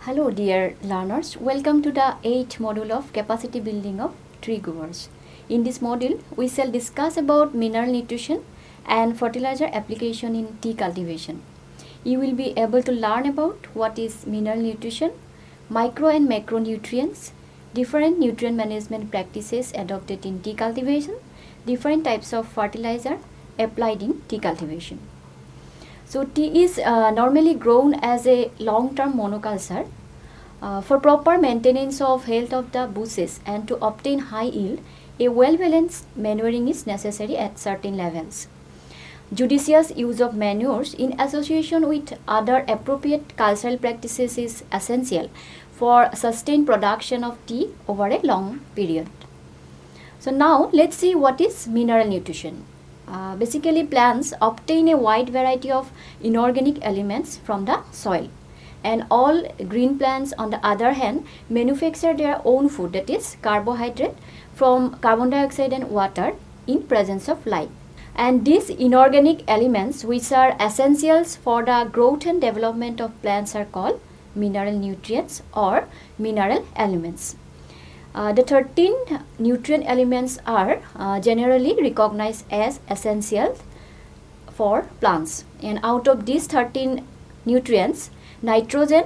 Hello dear learners, welcome to the 8th module of capacity building of tree growers. In this module, we shall discuss about mineral nutrition and fertilizer application in tea cultivation. You will be able to learn about what is mineral nutrition, micro and macronutrients, different nutrient management practices adopted in tea cultivation, different types of fertilizer applied in tea cultivation. So tea is normally grown as a long-term monoculture. For proper maintenance of health of the bushes and to obtain high yield, a well-balanced manuring is necessary at certain levels. Judicious use of manures in association with other appropriate cultural practices is essential for sustained production of tea over a long period. So now let's see what is mineral nutrition. Basically, plants obtain a wide variety of inorganic elements from the soil, and all green plants on the other hand manufacture their own food, that is carbohydrate, from carbon dioxide and water in presence of light. And these inorganic elements which are essentials for the growth and development of plants are called mineral nutrients or mineral elements. The 13 nutrient elements are generally recognized as essential for plants, and out of these 13 nutrients, nitrogen,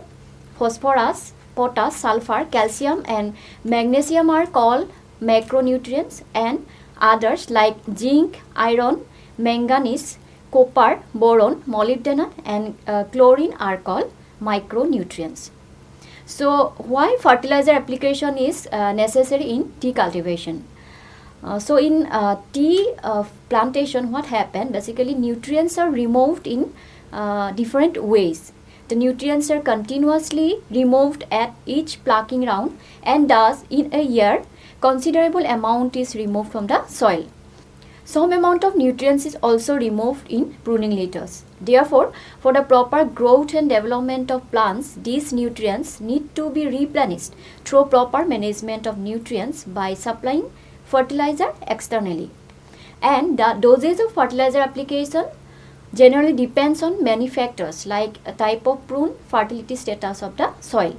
phosphorus, potash, sulfur, calcium and magnesium are called macronutrients, and others like zinc, iron, manganese, copper, boron, molybdenum and chlorine are called micronutrients. So why fertilizer application is necessary in tea cultivation? So in tea plantation, what happened? Basically, nutrients are removed in different ways. The nutrients are continuously removed at each plucking round, and thus in a year considerable amount is removed from the soil. Some amount of nutrients is also removed in pruning litters. Therefore, for the proper growth and development of plants, these nutrients need to be replenished through proper management of nutrients by supplying fertilizer externally. And the dosage of fertilizer application generally depends on many factors like a type of prune, fertility status of the soil.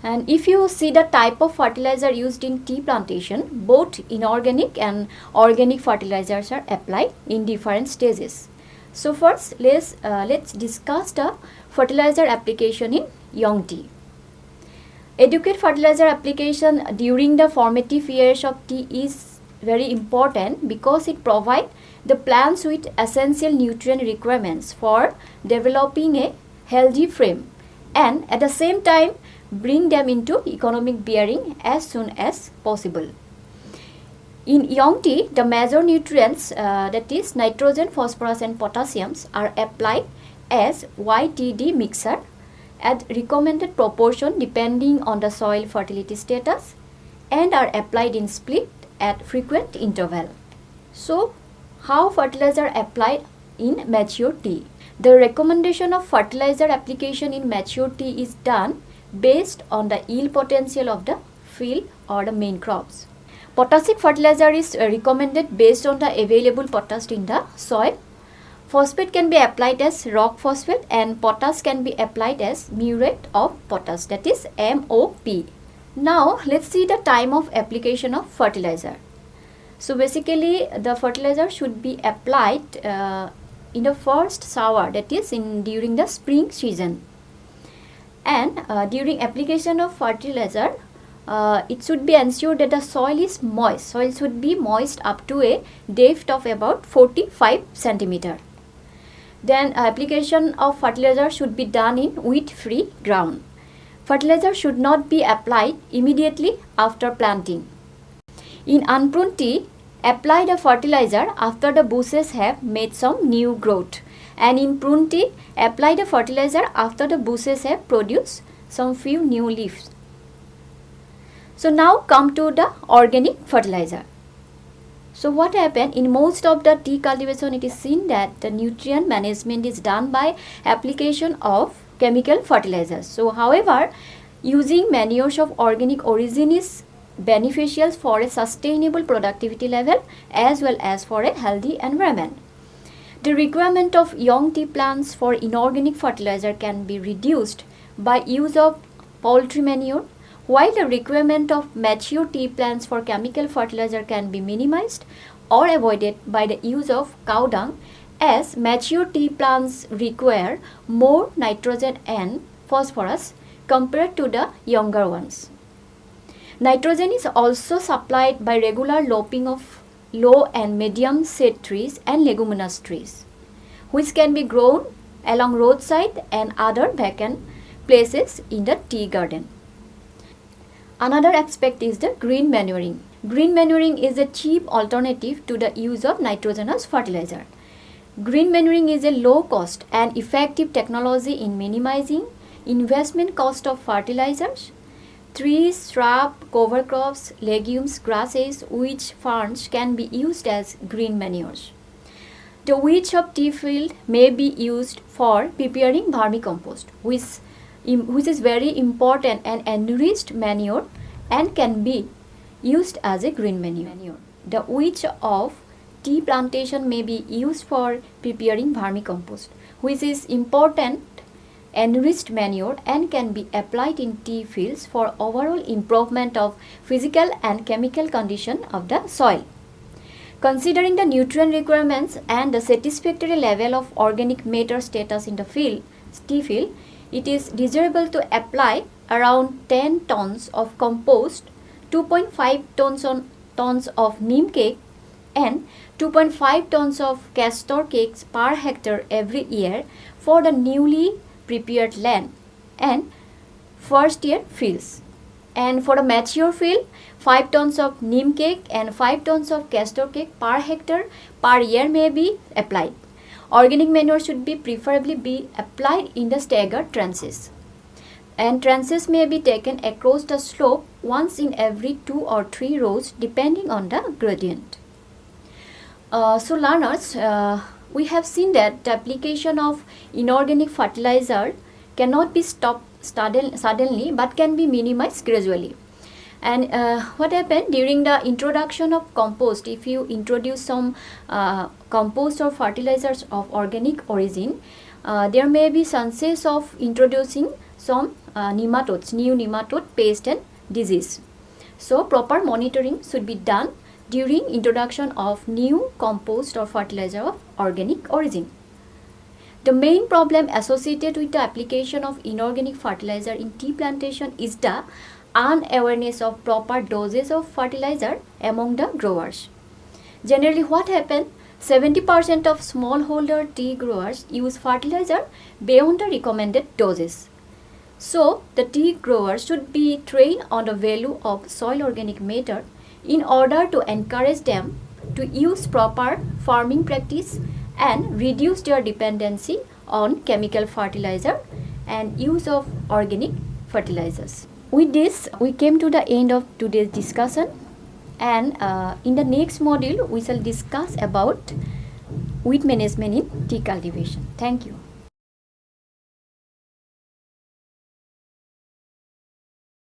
And if you see the type of fertilizer used in tea plantation, both inorganic and organic fertilizers are applied in different stages. So first, let's discuss the fertilizer application in young tea. Adequate fertilizer application during the formative years of tea is very important because it provides the plants with essential nutrient requirements for developing a healthy frame, and at the same time bring them into economic bearing as soon as possible. In young tea, the major nutrients, that is nitrogen, phosphorus and potassium, are applied as YTD mixture at recommended proportion depending on the soil fertility status, and are applied in split at frequent interval. So, how fertilizer applied in mature tea? The recommendation of fertilizer application in mature tea is done based on the yield potential of the field or the main crops. Potassic fertilizer is recommended based on the available potash in the soil. Phosphate can be applied as rock phosphate, and potash can be applied as muriate of potash, that is MOP. Now let's see the time of application of fertilizer. So basically the fertilizer should be applied in the first shower, that is during the spring season. And during application of fertilizer, it should be ensured that the soil is moist. Soil should be moist up to a depth of about 45 centimeter. Then application of fertilizer should be done in weed-free ground. Fertilizer should not be applied immediately after planting. In unpruned tea, apply the fertilizer after the bushes have made some new growth. And in pruned tea, apply the fertilizer after the bushes have produced some few new leaves. So now come to the organic fertilizer. So what happened in most of the tea cultivation, it is seen that the nutrient management is done by application of chemical fertilizers. So however, using manures of organic origin is beneficial for a sustainable productivity level as well as for a healthy environment. The requirement of young tea plants for inorganic fertilizer can be reduced by use of poultry manure. While the requirement of mature tea plants for chemical fertilizer can be minimized or avoided by the use of cow dung, as mature tea plants require more nitrogen and phosphorus compared to the younger ones. Nitrogen is also supplied by regular lopping of low and medium shade trees and leguminous trees, which can be grown along roadside and other vacant places in the tea garden. Another aspect is the green manuring. Green manuring is a cheap alternative to the use of nitrogenous fertilizer. Green manuring is a low cost and effective technology in minimizing investment cost of fertilizers. Trees, shrub, cover crops, legumes, grasses, which ferns can be used as green manures. The wedge of tea field may be used for preparing vermicompost, which is very important and enriched manure and can be used as a green manure. The wedge of tea plantation may be used for preparing vermicompost, which is important enriched manure and can be applied in tea fields for overall improvement of physical and chemical condition of the soil. Considering the nutrient requirements and the satisfactory level of organic matter status in the tea field, it is desirable to apply around 10 tons of compost, 2.5 tons of neem cake and 2.5 tons of castor cakes per hectare every year for the newly prepared land and first year fields. And for the mature field, 5 tons of neem cake and 5 tons of castor cake per hectare per year may be applied. Organic manure should be preferably be applied in the staggered trenches. And trenches may be taken across the slope once in every 2 or 3 rows depending on the gradient. So learners, we have seen that the application of inorganic fertilizer cannot be stopped suddenly but can be minimized gradually. And what happened during the introduction of compost, if you introduce some compost or fertilizers of organic origin, there may be chances of introducing some nematodes, new nematode pest and disease. So proper monitoring should be done during introduction of new compost or fertilizer of organic origin. The main problem associated with the application of inorganic fertilizer in tea plantation is the unawareness of proper doses of fertilizer among the growers. Generally what happens, 70% of smallholder tea growers use fertilizer beyond the recommended doses. So the tea growers should be trained on the value of soil organic matter in order to encourage them to use proper farming practice and reduce their dependency on chemical fertilizer and use of organic fertilizers. With this, we came to the end of today's discussion, and in the next module, we shall discuss about weed management in tea cultivation. Thank you.